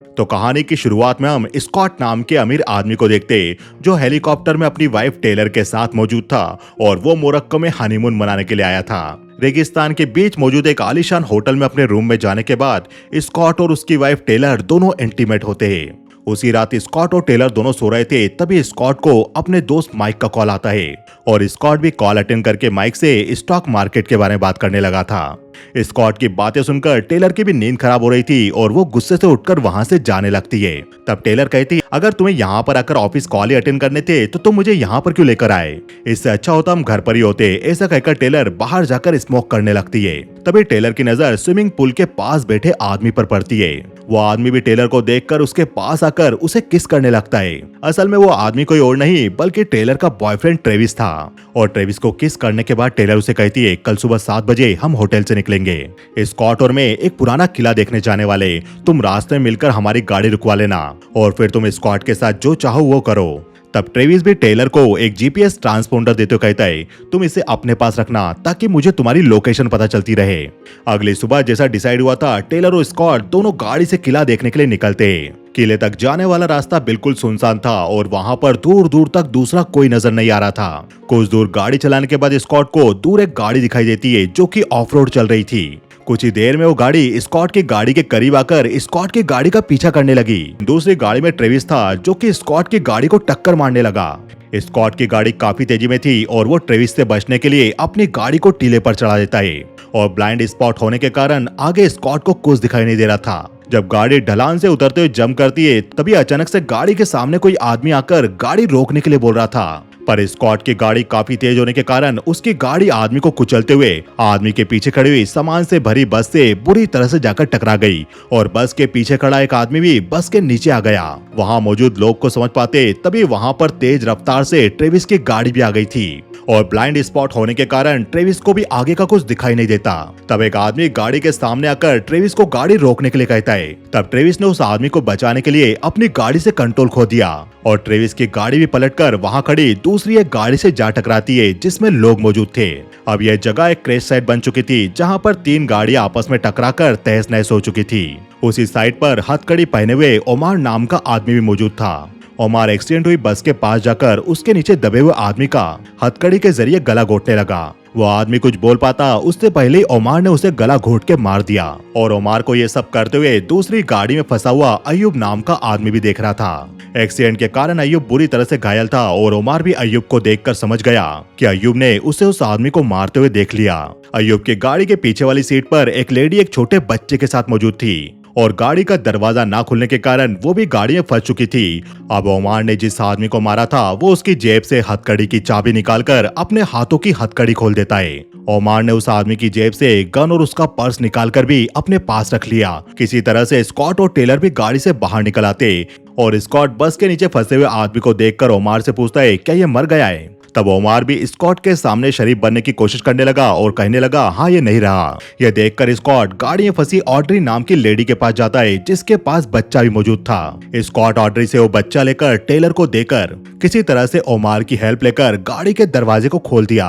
तो कहानी की शुरुआत में हम स्कॉट नाम के अमीर आदमी को देखते जो हेलीकॉप्टर में अपनी वाइफ टेलर के साथ मौजूद था और वो मोरक्को में हनीमून मनाने के लिए आया था। रेगिस्तान के बीच मौजूद एक आलीशान होटल में अपने रूम में जाने के बाद स्कॉट और उसकी वाइफ टेलर दोनों इंटीमेट होते हैं। उसी रात स्कॉट और टेलर दोनों सो रहे थे, तभी स्कॉट को अपने दोस्त माइक का कॉल आता है और स्कॉट भी कॉल अटेंड करके माइक से स्टॉक मार्केट के बारे में बात करने लगा था। स्कॉट की बातें सुनकर टेलर की भी नींद खराब हो रही थी और वो गुस्से से उठकर वहां से जाने लगती है। तब टेलर कहती, अगर तुम्हें यहाँ पर आकर ऑफिस कॉल ही अटेंड करने थे तो तुम मुझे यहाँ पर क्यों लेकर आए? इससे अच्छा होता हम घर पर ही होते। ऐसा कहकर टेलर बाहर जाकर स्मोक करने लगती है। तभी टेलर की नजर स्विमिंग पूल के पास बैठे आदमी पर पड़ती है। वो आदमी भी टेलर को देखकर उसके पास आकर उसे किस करने लगता है। असल में वो आदमी कोई और नहीं बल्कि टेलर का बॉयफ्रेंड ट्रेविस था। और ट्रेविस को किस करने के बाद टेलर उसे कहती है, कल सुबह 7 बजे हम होटल से निकलेंगे। स्कॉट और मैं एक पुराना किला देखने जाने वाले, तुम रास्ते में मिलकर हमारी गाड़ी रुकवा लेना और फिर तुम स्कॉट के साथ जो चाहो वो करो। तब ट्रेविस भी टेलर को एक जीपीएस ट्रांसपोंडर देते हुए कहता है, तुम इसे अपने पास रखना ताकि मुझे तुम्हारी लोकेशन पता चलती रहे। अगली सुबह जैसा डिसाइड हुआ था, टेलर और स्कॉट दोनों गाड़ी से किला देखने के लिए निकलते हैं। किले तक जाने वाला रास्ता बिल्कुल सुनसान था और वहां पर दूर दूर तक दूसरा कोई नजर नहीं आ रहा था। कुछ दूर गाड़ी चलाने के बाद स्कॉट को दूर एक गाड़ी दिखाई देती है जो कि ऑफ रोड चल रही थी। कुछ ही देर में वो गाड़ी स्कॉट की गाड़ी के करीब आकर स्कॉट की गाड़ी का पीछा करने लगी। दूसरी गाड़ी में ट्रेविस था जो कि स्कॉट की गाड़ी को टक्कर मारने लगा। स्कॉट की गाड़ी काफी तेजी में थी और वो ट्रेविस से बचने के लिए अपनी गाड़ी को टीले पर चढ़ा देता है और ब्लाइंड स्पॉट होने के कारण आगे स्कॉट को कुछ दिखाई नहीं दे रहा था। जब गाड़ी ढलान से उतरते हुए जंप करती है तभी अचानक से गाड़ी के सामने कोई आदमी आकर गाड़ी रोकने के लिए बोल रहा था, पर स्कॉट की गाड़ी काफी तेज होने के कारण उसकी गाड़ी आदमी को कुचलते हुए आदमी के पीछे खड़ी हुई सामान से भरी बस से बुरी तरह से जाकर टकरा गई और बस के पीछे खड़ा एक आदमी भी बस के नीचे आ गया। वहां मौजूद लोग को समझ पाते तभी वहां पर तेज रफ्तार से ट्रेविस की गाड़ी भी आ गई थी और ब्लाइंड स्पॉट होने के कारण ट्रेविस को भी आगे का कुछ दिखाई नहीं देता। तब एक आदमी गाड़ी के सामने आकर ट्रेविस को गाड़ी रोकने के लिए कहता है। तब ट्रेविस ने उस आदमी को बचाने के लिए अपनी गाड़ी से कंट्रोल खो दिया और ट्रेविस की गाड़ी भी पलटकर वहां खड़ी दूसरी एक गाड़ी से जा टकराती है जिसमें लोग मौजूद थे। अब यह जगह एक क्रैश साइट बन चुकी थी जहां पर 3 गाड़ियां आपस में टकराकर तहस नहस हो चुकी थी। उसी साइट पर हथकड़ी पहने हुए ओमार नाम का आदमी भी मौजूद था। ओमार एक्सीडेंट हुई बस के पास जाकर उसके नीचे दबे हुए आदमी का हथकड़ी के जरिए गला घोटने लगा। वो आदमी कुछ बोल पाता उससे पहले ही ओमार ने उसे गला घोट के मार दिया और ओमार को ये सब करते हुए दूसरी गाड़ी में फंसा हुआ अय्यूब नाम का आदमी भी देख रहा था। एक्सीडेंट के कारण अय्यूब बुरी तरह से घायल था और ओमार भी अय्यूब को देखकर समझ गया कि अय्यूब ने उसे उस आदमी को मारते हुए देख लिया। अय्यूब की गाड़ी के पीछे वाली सीट पर एक लेडी एक छोटे बच्चे के साथ मौजूद थी और गाड़ी का दरवाजा ना खुलने के कारण वो भी गाड़ी में फंस चुकी थी। अब ओमार ने जिस आदमी को मारा था वो उसकी जेब से हथकड़ी की चाबी निकालकर अपने हाथों की हथकड़ी खोल देता है। ओमार ने उस आदमी की जेब से गन और उसका पर्स निकालकर भी अपने पास रख लिया। किसी तरह से स्कॉट और टेलर भी गाड़ी से बाहर निकल आते और स्कॉट बस के नीचे फंसे हुए आदमी को देखकर ओमार से पूछता है, क्या ये मर गया है? तब ओमार भी स्कॉट के सामने शरीफ बनने की कोशिश करने लगा और कहने लगा, हाँ ये नहीं रहा। यह देखकर स्कॉट गाड़ी में फंसी ऑड्री नाम की लेडी के पास जाता है जिसके पास बच्चा भी मौजूद था। स्कॉट ऑड्री से वो बच्चा लेकर टेलर को देकर किसी तरह से ओमार की हेल्प लेकर गाड़ी के दरवाजे को खोल दिया।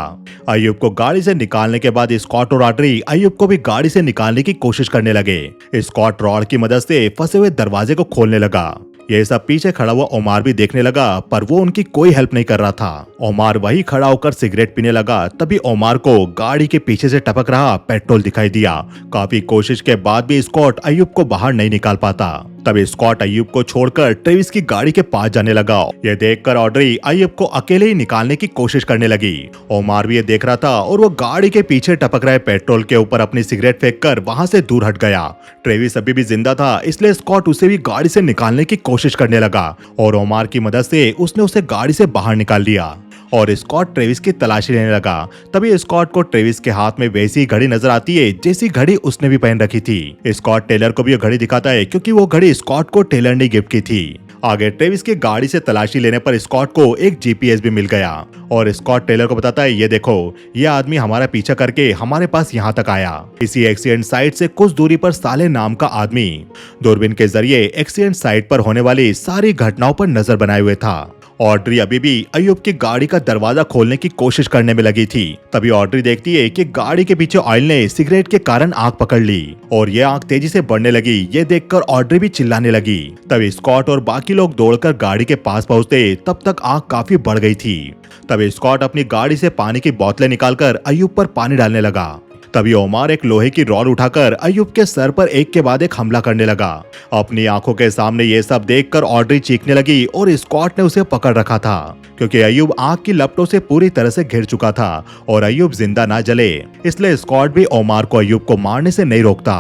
अय्यूब को गाड़ी से निकालने के बाद स्कॉट और ऑड्री अय्यूब को भी गाड़ी से निकालने की कोशिश करने लगे। स्कॉट रॉड की मदद से फंसे हुए दरवाजे को खोलने लगा। ये सब पीछे खड़ा हुआ ओमार भी देखने लगा पर वो उनकी कोई हेल्प नहीं कर रहा था। ओमार वही खड़ा होकर सिगरेट पीने लगा। तभी ओमार को गाड़ी के पीछे से टपक रहा पेट्रोल दिखाई दिया। काफी कोशिश के बाद भी स्कॉट अय्यूब को बाहर नहीं निकाल पाता। तब स्कॉट अय्यूब को छोड़कर ट्रेविस की गाड़ी के पास जाने लगा। यह देखकर ऑड्री अय्यूब को अकेले ही निकालने की कोशिश करने लगी। ओमार भी ये देख रहा था और वो गाड़ी के पीछे टपक रहे पेट्रोल के ऊपर अपनी सिगरेट फेंककर वहां से दूर हट गया। ट्रेविस अभी भी जिंदा था इसलिए स्कॉट उसे भी गाड़ी से निकालने की कोशिश करने लगा और ओमार की मदद से उसने उसे गाड़ी से बाहर निकाल लिया और स्कॉट ट्रेविस की तलाशी लेने लगा। तभी स्कॉट को ट्रेविस के हाथ में वैसी घड़ी नजर आती है जैसी घड़ी उसने भी पहन रखी थी। स्कॉट टेलर को भी ये घड़ी दिखाता है क्योंकि वो घड़ी स्कॉट को टेलर ने गिफ्ट की थी। आगे ट्रेविस की गाड़ी से तलाशी लेने पर स्कॉट को एक जीपीएस भी मिल गया और स्कॉट टेलर को बताता है, ये देखो, ये आदमी हमारा पीछा करके हमारे पास यहाँ तक आया। इसी एक्सीडेंट साइट से कुछ दूरी पर साले नाम का आदमी दूरबीन के जरिए एक्सीडेंट साइट पर होने वाली सारी घटनाओं पर नजर बनाए हुए था। ऑड्री अभी भी अय्यूब की गाड़ी का दरवाजा खोलने की कोशिश करने में लगी थी। तभी ऑड्री देखती है कि गाड़ी के पीछे ऑयल ने सिगरेट के कारण आग पकड़ ली और ये आग तेजी से बढ़ने लगी। ये देखकर ऑड्री भी चिल्लाने लगी। तभी स्कॉट और बाकी लोग दौड़कर गाड़ी के पास पहुंचते, तब तक आग काफी बढ़ गई थी। तभी स्कॉट अपनी गाड़ी से पानी की बोतलें निकालकर अय्यूब पर पानी डालने लगा। तभी ओमार एक लोहे की रॉड उठाकर अय्यूब के सर पर एक के बाद एक हमला करने लगा। अपनी आंखों के सामने ये सब देखकर ऑड्री चीखने लगी और स्कॉट ने उसे पकड़ रखा था, क्योंकि अय्यूब आग की लपटों से पूरी तरह से घिर चुका था और अय्यूब जिंदा ना जले, इसलिए स्कॉट भी ओमार को अय्यूब को मारने से नहीं रोकता।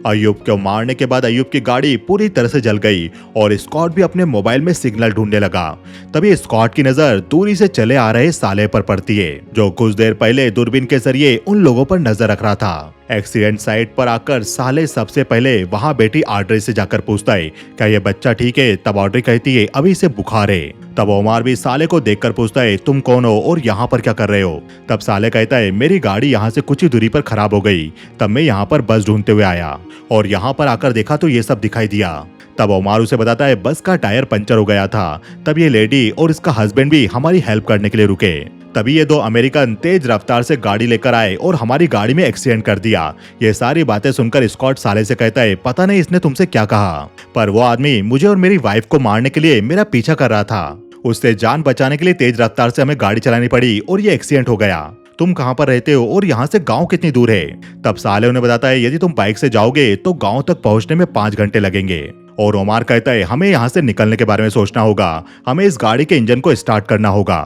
अय्यूब को मारने के बाद अय्यूब की गाड़ी पूरी तरह से जल गई और स्कॉट भी अपने मोबाइल में सिग्नल ढूंढने लगा। तभी स्कॉट की नजर दूरी से चले आ रहे साले पर पड़ती है, जो कुछ देर पहले दूरबीन के जरिए उन लोगों पर नजर रख रहा था। एक्सीडेंट साइट पर आकर साले सबसे पहले वहां बैठी ऑड्री से जाकर पूछता है, क्या ये बच्चा ठीक है? तब ऑड्री कहती है, अभी इसे बुखार है। तब ओमार भी साले को देखकर पूछता है, तुम कौन हो और यहाँ पर क्या कर रहे हो? तब साले कहता है, मेरी गाड़ी यहाँ से कुछ ही दूरी पर खराब हो गई, तब मैं यहाँ पर बस ढूंढते हुए आया और यहाँ पर आकर देखा तो ये सब दिखाई दिया। तब ओमार उसे बताता है, बस का टायर पंचर हो गया था, तब ये लेडी और इसका हस्बैंड भी हमारी हेल्प करने के लिए रुके। तभी ये दो अमेरिकन तेज रफ्तार से गाड़ी लेकर आए और हमारी गाड़ी में एक्सीडेंट कर दिया। ये सारी बातें सुनकर स्कॉट साले से कहता है, पता नहीं इसने तुमसे क्या कहा, पर वो आदमी मुझे और मेरी वाइफ को मारने के लिए मेरा पीछा कर रहा था। उससे जान बचाने के लिए तेज रफ्तार से हमें गाड़ी चलानी पड़ी और ये एक्सीडेंट हो गया। तुम कहाँ पर रहते हो और यहाँ से गांव कितनी दूर है? तब साले उन्हें बताता है, यदि तुम बाइक से जाओगे तो गांव तक पहुँचने में 5 घंटे लगेंगे। और ओमार कहता है, हमें यहाँ से निकलने के बारे में सोचना होगा, हमें इस गाड़ी के इंजन को स्टार्ट करना होगा।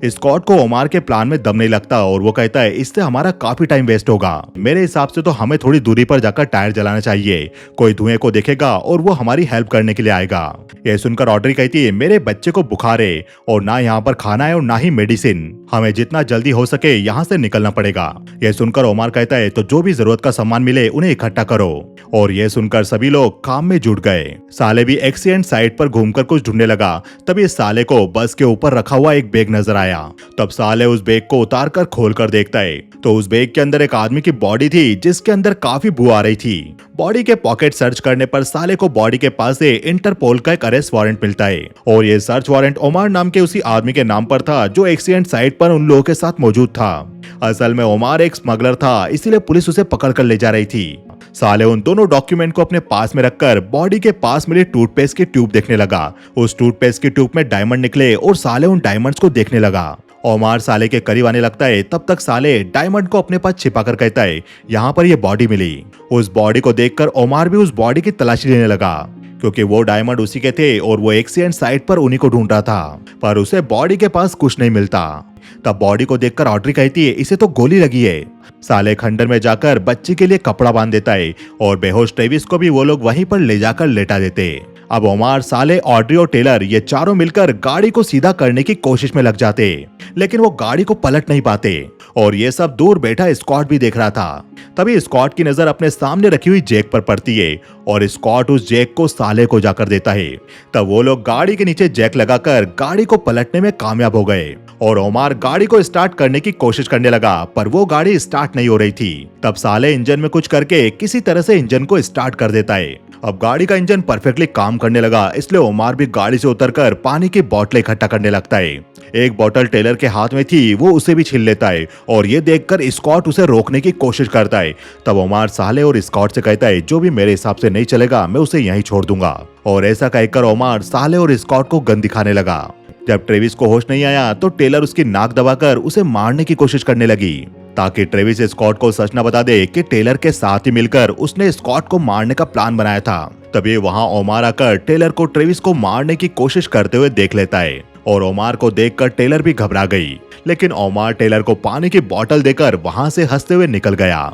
स्कॉट को ओमार के प्लान में दम नहीं लगता और वो कहता है, इससे हमारा काफी टाइम वेस्ट होगा। मेरे हिसाब से तो हमें थोड़ी दूरी पर जाकर टायर जलाना चाहिए, कोई धुएं को देखेगा और वो हमारी हेल्प करने के लिए आएगा। यह सुनकर ऑड्री कहती है, मेरे बच्चे को बुखार है और ना यहाँ पर खाना है और ना ही मेडिसिन, हमें जितना जल्दी हो सके यहाँ से निकलना पड़ेगा। यह सुनकर ओमार कहता है, तो जो भी जरूरत का सामान मिले उन्हें इकट्ठा करो। और यह सुनकर सभी लोग काम में जुट गए। साले भी एक्सीडेंट साइट पर घूमकर कुछ ढूंढने लगा। तभी साले को बस के ऊपर रखा हुआ एक बैग नजर आया। तब साले उस बैग को उतारकर खोलकर देखता है तो उस बैग के अंदर एक आदमी की बॉडी थी, जिसके अंदर काफी बू आ रही थी। बॉडी के पॉकेट सर्च करने पर साले को बॉडी के पास से इंटरपोल का एक अरेस्ट वारंट मिलता है और ये सर्च वारंट ओमार नाम के उसी आदमी के नाम पर था, जो एक्सीडेंट साइट पर उन लोगों के साथ मौजूद था। असल में ओमार एक स्मगलर था, इसीलिए पुलिस उसे पकड़ कर ले जा रही थी। साले उन दोनों डॉक्यूमेंट को अपने पास में रखकर बॉडी के पास मिली टूथपेस्ट की ट्यूब देखने लगा। उस टूथपेस्ट की ट्यूब में डायमंड निकले और साले उन डायमंड्स को देखने लगा। ओमार साले के करीब आने लगता है, तब तक साले डायमंड को अपने पास छिपाकर कहता है, यहाँ पर ये बॉडी मिली। उस बॉडी को देखकर ओमार भी उस बॉडी की तलाशी लेने लगा, क्योंकि वो डायमंड उसी के थे और वो एक्सीडेंट साइट पर उन्हीं को ढूंढ रहा था, पर उसे बॉडी के पास कुछ नहीं मिलता। तब बॉडी को देखकर ऑड्री कहती है, इसे तो गोली लगी है। साले खंडर में जाकर बच्ची के लिए कपड़ा बांध देता है और बेहोश ट्रेविस को भी वो लोग वहीं पर ले जाकर लेटा देते। अब ओमार, साले, ऑड्री और टेलर ये चारों मिलकर गाड़ी को सीधा करने की कोशिश में लग जाते, लेकिन वो गाड़ी को पलट नहीं पाते और ये सब दूर बैठा स्कॉट भी देख रहा था। तभी स्कॉट की नजर अपने सामने रखी हुई जैक पर पड़ती है और स्कॉट उस जैक को साले को जाकर देता है। तब वो लोग गाड़ी के नीचे जैक लगाकर गाड़ी को पलटने में कामयाब हो गए और ओमार गाड़ी को स्टार्ट करने की कोशिश करने लगा, पर वो गाड़ी स्टार्ट नहीं हो रही थी। तब साले इंजन में कुछ करके किसी तरह से इंजन को स्टार्ट कर देता है। अब गाड़ी का इंजन परफेक्टली काम करने लगा, इसलिए ओमार भी गाड़ी से उतरकर पानी की बोतलें इकट्ठा करने लगता है। एक बोतल टेलर के हाथ में थी, वो उसे भी छीन लेता है और ये देखकर स्कॉट उसे रोकने की कोशिश करता है। तब ओमार साले और स्कॉट से कहता है, जो भी मेरे हिसाब से नहीं चलेगा मैं उसे यहीं छोड़ दूंगा। और ऐसा कहकर ओमार साले और स्कॉट को गन दिखाने लगा। जब ट्रेविस को होश नहीं आया तो टेलर उसकी नाक दबाकर उसे मारने की कोशिश करने लगी, ताकि ट्रेविस स्कॉट को सच न बता दे कि टेलर के साथ ही मिलकर उसने स्कॉट को मारने का प्लान बनाया था। तभी वहां ओमार आकर टेलर को ट्रेविस को मारने की कोशिश करते हुए देख लेता है और ओमार को देखकर टेलर भी घबरा गई, लेकिन ओमार टेलर को पानी की बोतल देकर वहां से हंसते हुए निकल गया।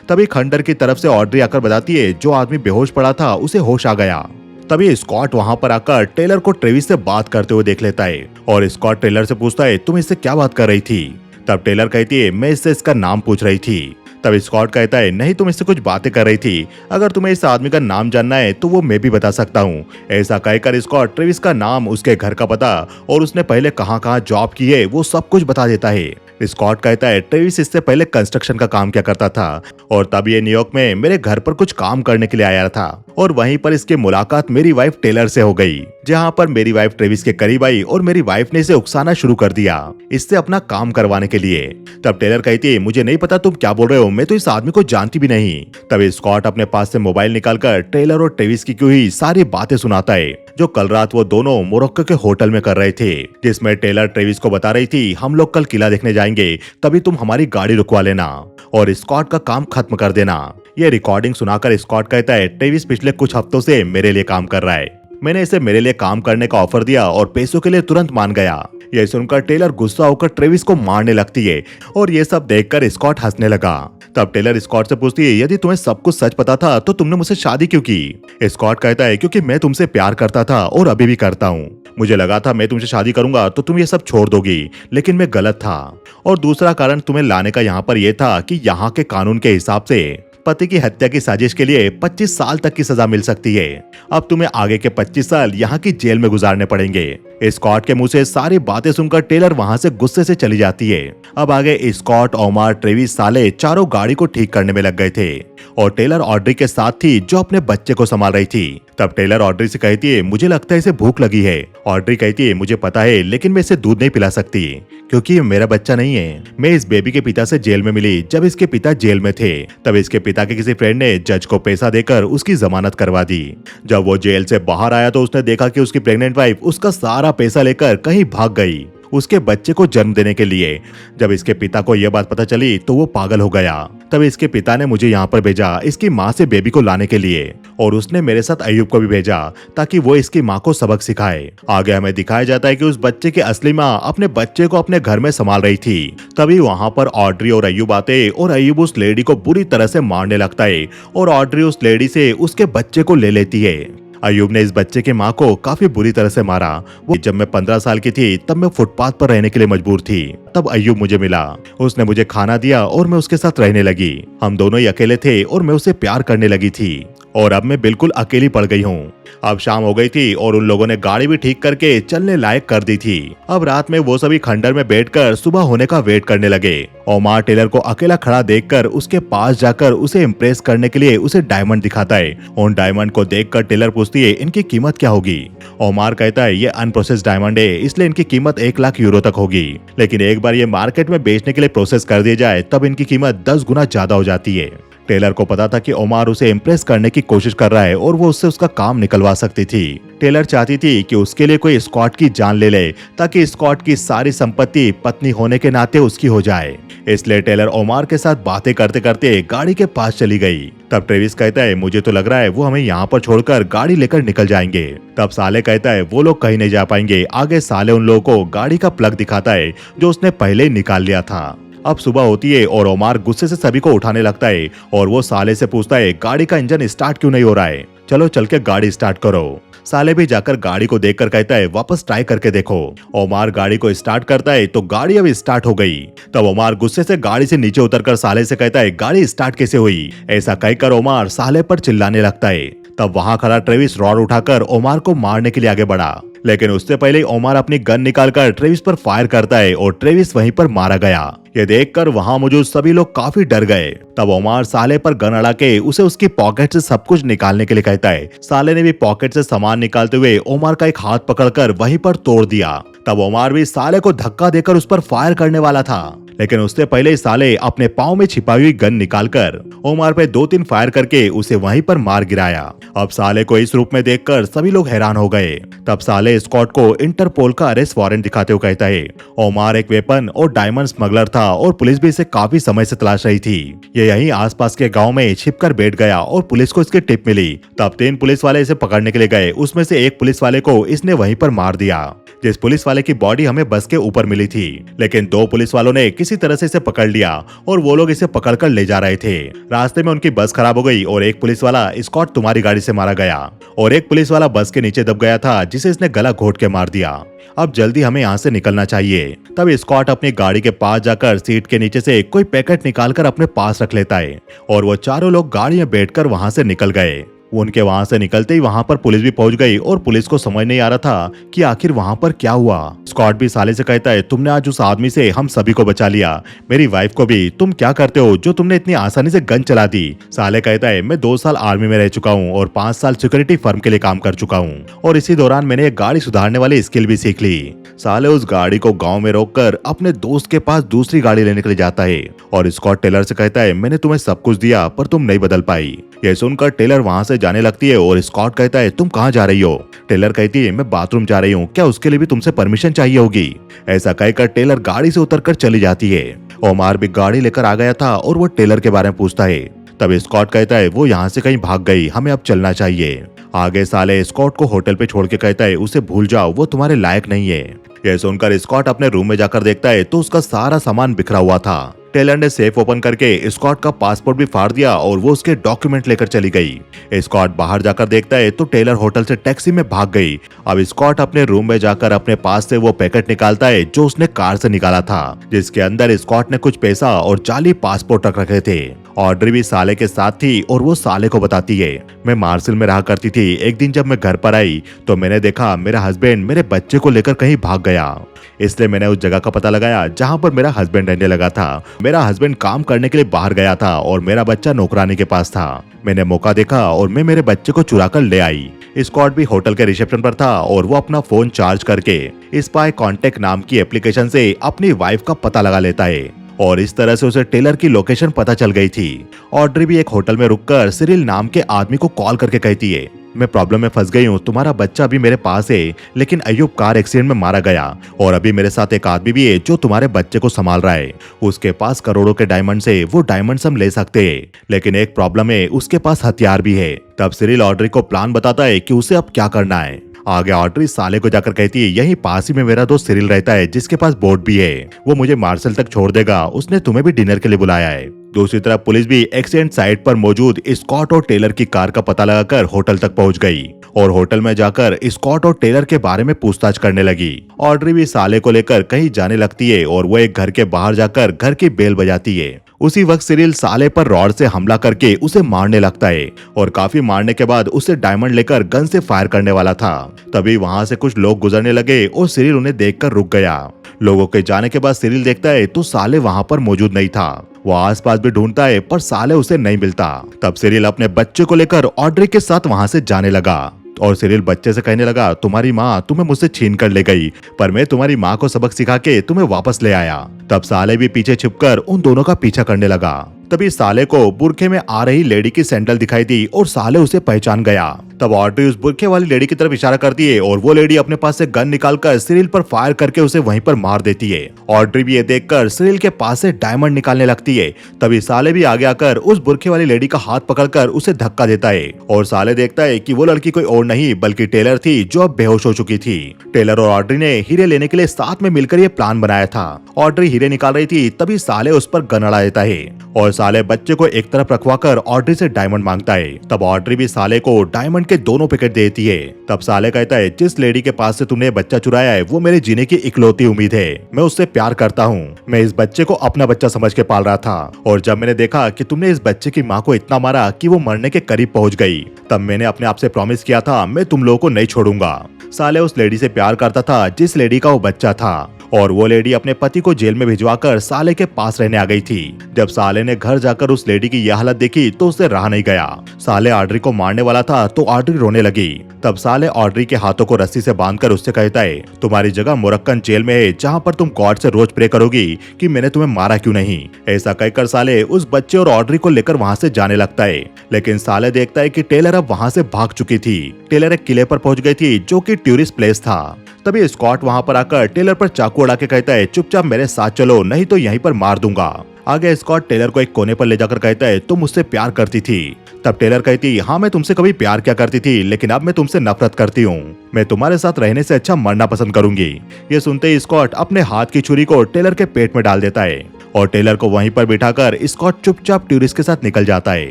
तभी खंडर की तरफ से ऑड्री आकर बताती है, जो आदमी बेहोश पड़ा था उसे होश आ गया। तभी स्कॉट वहां पर आकर टेलर को ट्रेविस से बात करते हुए देख लेता है और स्कॉट टेलर से पूछता है, तुम इससे क्या बात कर रही थी? तब टेलर कहती है, मैं इससे इसका नाम पूछ रही थी। तब स्कॉट कहता है, नहीं, तुम इससे कुछ बातें कर रही थी। अगर तुम्हें इस आदमी का नाम जानना है तो वो मैं भी बता सकता हूँ। ऐसा कहकर स्कॉट ट्रेविस का नाम, उसके घर का पता और उसने पहले कहाँ-कहाँ जॉब की है वो सब कुछ बता देता है। स्कॉट कहता है, ट्रेविस इससे पहले कंस्ट्रक्शन का काम किया करता था और तब ये न्यूयॉर्क में मेरे घर पर कुछ काम करने के लिए आया था और वहीं पर इसकी मुलाकात मेरी वाइफ टेलर से हो गई, जहां पर मेरी वाइफ ट्रेविस के करीब आई और मेरी वाइफ ने इसे उकसाना शुरू कर दिया इससे अपना काम करवाने के लिए। तब टेलर कहती है, मुझे नहीं पता तुम क्या बोल रहे हो, मैं तो इस आदमी को जानती भी नहीं। तब स्कॉट अपने पास से मोबाइल निकालकर टेलर और ट्रेविस की हुई सारी बातें सुनाता है जो कल रात वो दोनों मोरक्को के होटल में कर रहे थे, जिसमें टेलर ट्रेविस को बता रही थी, हम लोग कल किला देखने जाएंगे, तभी तुम हमारी गाड़ी रुकवा लेना और स्कॉट का काम खत्म कर देना। ये रिकॉर्डिंग सुनाकर स्कॉट कहता है, ट्रेविस पिछले कुछ हफ्तों से मेरे लिए काम कर रहा है। मैंने इसे मेरे लिए काम करने का ऑफर दिया और पैसों के लिए तुरंत मान गया। यह सुनकर टेलर गुस्सा होकर ट्रेविस को मारने लगती है और ये सब देखकर स्कॉट हंसने लगा। तब टेलर स्कॉट से पूछती है, यदि तुम्हें सब कुछ सच पता था तो तुमने मुझसे शादी क्यों की? स्कॉट कहता है, क्योंकि मैं तुमसे प्यार करता था और अभी भी करता हूँ। मुझे लगा था मैं तुमसे शादी करूंगा तो तुम ये सब छोड़ दोगी, लेकिन मैं गलत था। और दूसरा कारण तुम्हें लाने का यहाँ पर यह था कि यहाँ के कानून के हिसाब से पति की हत्या की साजिश के लिए 25 साल तक की सजा मिल सकती है। अब तुम्हें आगे के 25 साल यहाँ की जेल में गुजारने पड़ेंगे। स्कॉट के मुंह से सारी बातें सुनकर टेलर वहां से गुस्से से चली जाती है। अब आगे स्कॉट, ओमार, ट्रेविस साले चारों गाड़ी को ठीक करने में लग गए थे और टेलर ऑड्री के साथ थी जो अपने बच्चे को संभाल रही थी। तब टेलर ऑड्री से कहती है, मुझे लगता है इसे भूख लगी है। ऑड्री कहती है, मुझे पता है, लेकिन मैं इसे दूध नहीं पिला सकती क्योंकि ये मेरा बच्चा नहीं है। मैं इस बेबी के पिता से जेल में मिली जब इसके पिता जेल में थे। तब इसके पिता के किसी फ्रेंड ने जज को पैसा देकर उसकी जमानत करवा दी। जब वो जेल से बाहर आया तो उसने देखा कि उसकी प्रेग्नेंट वाइफ उसका सारा पैसा लेकर कहीं भाग गई उसके बच्चे को जन्म देने के लिए। जब इसके पिता को यह बात पता चली तो वो पागल हो गया। तब इसके पिता ने मुझे यहाँ पर भेजा इसकी माँ से बेबी को लाने के लिए और उसने मेरे साथ अयूब को भी भेजा ताकि वो इसकी माँ को सबक सिखाए। आगे हमें दिखाया जाता है कि उस बच्चे की असली माँ अपने बच्चे को अपने घर में संभाल रही थी। तभी वहाँ पर ऑड्री और अयूब आते और अयूब उस लेडी को बुरी तरह से मारने लगता है और ऑड्री उस लेडी से उसके बच्चे को ले लेती है। अयूब ने इस बच्चे की माँ को काफी बुरी तरह से मारा। वो जब मैं 15 साल की थी तब मैं फुटपाथ पर रहने के लिए मजबूर थी। तब अयूब मुझे मिला, उसने मुझे खाना दिया और मैं उसके साथ रहने लगी। हम दोनों ही अकेले थे और मैं उसे प्यार करने लगी थी और अब मैं बिल्कुल अकेली पड़ गई हूँ। अब शाम हो गई थी और उन लोगों ने गाड़ी भी ठीक करके चलने लायक कर दी थी। अब रात में वो सभी खंडर में बैठकर सुबह होने का वेट करने लगे। ओमार टेलर को अकेला खड़ा देखकर उसके पास जाकर उसे इम्प्रेस करने के लिए उसे डायमंड दिखाता है। उन डायमंड को देखकर टेलर पूछती है, इनकी कीमत क्या होगी? ओमार कहता है, ये अनप्रोसेस्ड डायमंड है इसलिए इनकी कीमत 1 लाख यूरो तक होगी, लेकिन एक बार ये मार्केट में बेचने के लिए प्रोसेस कर दिया जाए तब इनकी कीमत 10 गुना ज्यादा हो जाती है। टेलर को पता था कि ओमार उसे इम्प्रेस करने की कोशिश कर रहा है और वो उससे उसका काम निकलवा सकती थी। टेलर चाहती थी कि उसके लिए कोई स्कॉट की जान ले ले ताकि स्कॉट की सारी संपत्ति पत्नी होने के नाते उसकी हो जाए। इसलिए टेलर ओमार के साथ बातें करते करते गाड़ी के पास चली गई। तब ट्रेविस कहता है, मुझे तो लग रहा है वो हमें यहाँ पर छोड़कर गाड़ी लेकर निकल जाएंगे। तब साले कहता है, वो लोग कहीं नहीं जा पाएंगे। आगे साले उन लोगों को गाड़ी का प्लग दिखाता है जो उसने पहले ही निकाल लिया था। अब सुबह होती है और ओमार गुस्से से सभी को उठाने लगता है और वो साले से पूछता है, गाड़ी का इंजन स्टार्ट क्यों नहीं हो रहा है? चलो चल के गाड़ी स्टार्ट करो। साले भी जाकर गाड़ी को देखकर कहता है, वापस ट्राई करके देखो। ओमार गाड़ी को स्टार्ट करता है तो गाड़ी अब स्टार्ट हो गई। तब ओमार गुस्से से गाड़ी से नीचे उतरकर साले से कहता है, गाड़ी स्टार्ट कैसे हुई? ऐसा कहकर ओमार साले पर चिल्लाने लगता है। तब वहां खड़ा ट्रेविस रॉड उठाकर ओमार को मारने के लिए आगे बढ़ा, लेकिन उससे पहले ओमार अपनी गन निकालकर ट्रेविस पर फायर करता है और ट्रेविस वहीं पर मारा गया। ये देखकर वहां मौजूद सभी लोग काफी डर गए। तब ओमार साले पर गन अड़ा के उसे उसकी पॉकेट से सब कुछ निकालने के लिए कहता है। साले ने भी पॉकेट से सामान निकालते हुए ओमार का एक हाथ पकड़कर वहीं पर तोड़ दिया। तब ओमार भी साले को धक्का देकर उस पर फायर करने वाला था, लेकिन उससे पहले साले अपने पाँव में छिपाई हुई गन निकालकर ओमार पे 2-3 फायर करके उसे वहीं पर मार गिराया। अब साले को इस रूप में देखकर सभी लोग हैरान हो गए। तब साले स्कॉट को इंटरपोल का अरेस्ट वारंट दिखाते हुए कहता है, ओमार एक वेपन और डायमंड स्मगलर था और पुलिस भी इसे काफी समय से तलाश रही थी। ये यहीं आसपास के गांव में छिपकर बैठ गया और पुलिस को इसकी टिप मिली। तब 3 पुलिस वाले इसे पकड़ने के लिए गए, उसमें से एक पुलिस वाले को इसने वहीं पर मार दिया। जिस पुलिस वाले की बॉडी हमें बस के ऊपर मिली थी, लेकिन दो पुलिस वालों ने किसी तरह से इसे पकड़ लिया और वो लोग इसे पकड़कर ले जा रहे थे। रास्ते में उनकी बस खराब हो गई और एक पुलिस वाला स्कॉट तुम्हारी गाड़ी से मारा गया और एक पुलिस वाला बस के नीचे दब गया था जिसे इसने गला घोट के मार दिया। अब जल्दी हमें यहाँ से निकलना चाहिए। तब स्कॉट अपनी गाड़ी के पास जाकर सीट के नीचे से कोई पैकेट निकालकर अपने पास रख लेता है और वो चारों लोग गाड़ी में बैठकर वहां से निकल गए। उनके वहां से निकलते ही वहां पर पुलिस भी पहुंच गई और पुलिस को समझ नहीं आ रहा था कि आखिर वहां पर क्या हुआ। स्कॉट भी साले से कहता है, तुमने आज उस आदमी से हम सभी को बचा लिया, मेरी वाइफ को भी। तुम क्या करते हो जो तुमने इतनी आसानी से गन चला दी? साले कहता है, मैं 2 साल आर्मी में रह चुका हूँ और 5 साल सिक्योरिटी फर्म के लिए काम कर चुका हूँ और इसी दौरान मैंने एक गाड़ी सुधारने वाली स्किल भी सीख ली। साले उस गाड़ी को गाँव में रोककर अपने दोस्त के पास दूसरी गाड़ी लेने के लिए जाता है और स्कॉट टेलर से कहता है, मैंने तुम्हें सब कुछ दिया पर तुम नहीं बदल पाई। यह सुनकर टेलर वहां से जाने लगती है और स्कॉट कहता है, तुम कहाँ जा रही हो? टेलर कहती है, मैं बाथरूम जा रही हूँ, क्या उसके लिए भी तुमसे परमिशन चाहिए होगी? ऐसा कहकर टेलर गाड़ी से उतरकर चली जाती है। ओमार भी गाड़ी लेकर आ गया था और वो टेलर के बारे में पूछता है। तब स्कॉट कहता है, वो यहाँ से कहीं भाग गई, हमें अब चलना चाहिए। आगे साले स्कॉट को होटल पे छोड़ के कहता है, उसे भूल जाओ, वो तुम्हारे लायक नहीं है। यह सुनकर स्कॉट अपने रूम में जाकर देखता है तो उसका सारा सामान बिखरा हुआ था। टेलर ने सेफ ओपन करके स्कॉट का पासपोर्ट भी फाड़ दिया और वो उसके डॉक्यूमेंट लेकर चली गई। स्कॉट बाहर जाकर देखता है तो टेलर होटल से टैक्सी में भाग गई। अब स्कॉट अपने रूम में जाकर अपने पास से वो पैकेट निकालता है जो उसने कार से निकाला था, जिसके अंदर स्कॉट ने कुछ पैसा और जाली पासपोर्ट रख रखे थे। ऑड्री भी साले के साथ थी और वो साले को बताती है, मैं मार्शल में रहा करती थी। एक दिन जब मैं घर पर आई तो मैंने देखा मेरा हस्बैंड मेरे बच्चे को लेकर कहीं भाग गया, इसलिए मैंने उस जगह का पता लगाया जहां पर मेरा हस्बैंड रहने लगा था। मेरा हस्बैंड काम करने के लिए बाहर गया था और मेरा बच्चा नौकरानी के पास था। मैंने मौका देखा और मैं मेरे बच्चे को चुरा कर ले आई। स्कॉट भी होटल के रिसेप्शन पर था और वो अपना फोन चार्ज करके स्पाई कॉन्टेक्ट नाम की एप्लीकेशन से अपनी वाइफ का पता लगा लेता है और इस तरह से उसे टेलर की लोकेशन पता चल गई थी। ऑड्री भी एक होटल में रुककर सिरिल नाम के आदमी को कॉल करके कहती है, मैं प्रॉब्लम में फंस गई हूँ, तुम्हारा बच्चा अभी मेरे पास है, लेकिन अय्यूब कार एक्सीडेंट में मारा गया और अभी मेरे साथ एक आदमी भी है जो तुम्हारे बच्चे को संभाल रहा है। उसके पास करोड़ों के डायमंड से वो डायमंड्स हम ले सकते हैं, लेकिन एक प्रॉब्लम है, उसके पास हथियार भी है। तब सिरिल ऑड्री को प्लान बताता है कि उसे अब क्या करना है। आगे ऑड्री साले को जाकर कहती है, यहीं पास ही में मेरा दोस्त सिरिल रहता है जिसके पास बोट भी है, वो मुझे मार्शल तक छोड़ देगा, उसने तुम्हें भी डिनर के लिए बुलाया है। दूसरी तरफ पुलिस भी एक्सीडेंट साइट पर मौजूद स्कॉट और टेलर की कार का पता लगाकर होटल तक पहुंच गई और होटल में जाकर स्कॉट और टेलर के बारे में पूछताछ करने लगी। ऑड्री भी साले को लेकर कहीं जाने लगती है और वो एक घर के बाहर जाकर घर की बेल बजाती है। उसी वक्त सिरिल साले पर रॉड से हमला करके उसे मारने लगता है और काफी मारने के बाद उसे डायमंड लेकर गन से फायर करने वाला था। तभी वहां से कुछ लोग गुजरने लगे और सिरिल उन्हें देखकर रुक गया। लोगों के जाने के बाद सिरिल देखता है तो साले वहां पर मौजूद नहीं था। वो आसपास भी ढूंढता है पर साले उसे नहीं मिलता। तब सिरिल अपने बच्चे को लेकर ऑड्री के साथ वहां से जाने लगा और सिरिल बच्चे से कहने लगा, तुम्हारी माँ तुम्हें मुझसे छीन कर ले गई, पर मैं तुम्हारी माँ को सबक सिखा के तुम्हें वापस ले आया। तब साले भी पीछे छिपकर उन दोनों का पीछा करने लगा। तभी साले को बुरखे में आ रही लेडी की सैंडल दिखाई दी और साले उसे पहचान गया। तब ऑड्री उस बुरखे वाली लेडी की तरफ इशारा करती है और वो लेडी अपने पास से गन निकालकर सिरिल पर फायर करके उसे वहीं पर मार देती है। ऑड्री भी ये देखकर सिरिल के पास से डायमंड निकालने लगती है। तभी साले भी आगे आकर उस बुरखे वाली लेडी का हाथ पकड़कर उसे धक्का देता है और साले देखता है कि वो लड़की कोई और नहीं बल्कि टेलर थी जो अब बेहोश हो चुकी थी। टेलर और ऑड्री ने हीरे लेने के लिए साथ में मिलकर ये प्लान बनाया था। ऑड्री हीरे निकाल रही थी तभी साले उस पर गन अड़ा देता है और साले बच्चे को एक तरफ रखवाकर ऑड्री से डायमंड मांगता है। तब ऑड्री भी साले को डायमंड के दोनों पैकेट देती है। तब साले कहता है, जिस लेडी के पास से तुमने बच्चा चुराया है वो मेरे जीने की इकलौती उम्मीद है, मैं उससे प्यार करता हूँ। मैं इस बच्चे को अपना बच्चा समझ के पाल रहा था और जब मैंने देखा कि तुमने इस बच्चे की माँ को इतना मारा कि वो मरने के करीब पहुँच गई, तब मैंने अपने आप से प्रॉमिस किया था मैं तुम लोगों को नहीं छोड़ूंगा। साले उस लेडी से प्यार करता था जिस लेडी का वो बच्चा था और वो लेडी अपने पति को जेल में भिजवाकर साले के पास रहने आ गई थी। जब साले ने घर जाकर उस लेडी की यह हालत देखी तो उसे रहा नहीं गया। साले ऑड्री को मारने वाला था तो ऑड्री रोने लगी। तब साले ऑड्री के हाथों को रस्सी से बांधकर उससे कहता है, तुम्हारी जगह मोरक्कन जेल में है जहाँ पर तुम गॉड से रोज प्रे करोगी कि मैंने तुम्हें मारा क्यों नहीं। ऐसा कहकर साले उस बच्चे और ऑड्री को लेकर वहाँ से जाने लगता है, लेकिन साले देखता है कि टेलर अब वहाँ से भाग चुकी थी। टेलर एक किले पर पहुंच गई थी जो कि टूरिस्ट प्लेस था। तभी स्कॉट वहां पर आकर टेलर पर चाकू अड़ा के कहता है, चुपचाप मेरे साथ चलो नहीं तो यहीं पर मार दूंगा। आगे स्कॉट टेलर को एक कोने पर ले जाकर कहता है, तुम मुझसे प्यार करती थी। तब टेलर कहती, हाँ मैं तुमसे कभी प्यार क्या करती थी, लेकिन अब मैं तुमसे नफरत करती हूँ। मैं तुम्हारे साथ रहने से अच्छा मरना पसंद करूंगी। ये सुनते ही स्कॉट अपने हाथ की छुरी को टेलर के पेट में डाल देता है और टेलर को वहीं पर बिठाकर स्कॉट चुपचाप टूरिस्ट के साथ निकल जाता है।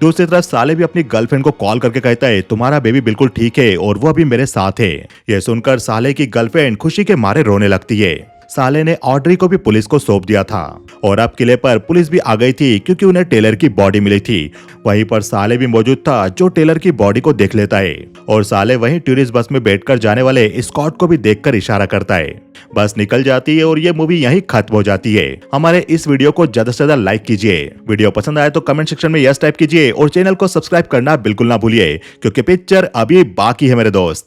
दूसरी तरफ साले भी अपनी गर्लफ्रेंड को कॉल करके कहता है, तुम्हारा बेबी बिल्कुल ठीक है और वो अभी मेरे साथ है। यह सुनकर साले की गर्लफ्रेंड खुशी के मारे रोने लगती है। साले ने ऑड्री को भी पुलिस को सौंप दिया था और अब किले पर पुलिस भी आ गई थी क्योंकि उन्हें टेलर की बॉडी मिली थी। वहीं पर साले भी मौजूद था जो टेलर की बॉडी को देख लेता है और साले वहीं टूरिस्ट बस में बैठकर जाने वाले स्कॉट को भी देखकर इशारा करता है। बस निकल जाती है और ये मूवी यहीं खत्म हो जाती है। हमारे इस वीडियो को ज्यादा से ज्यादा लाइक कीजिए। वीडियो पसंद आए तो कमेंट सेक्शन में यस टाइप कीजिए और चैनल को सब्सक्राइब करना बिल्कुल ना भूलिए क्योंकि पिक्चर अभी बाकी है मेरे दोस्त।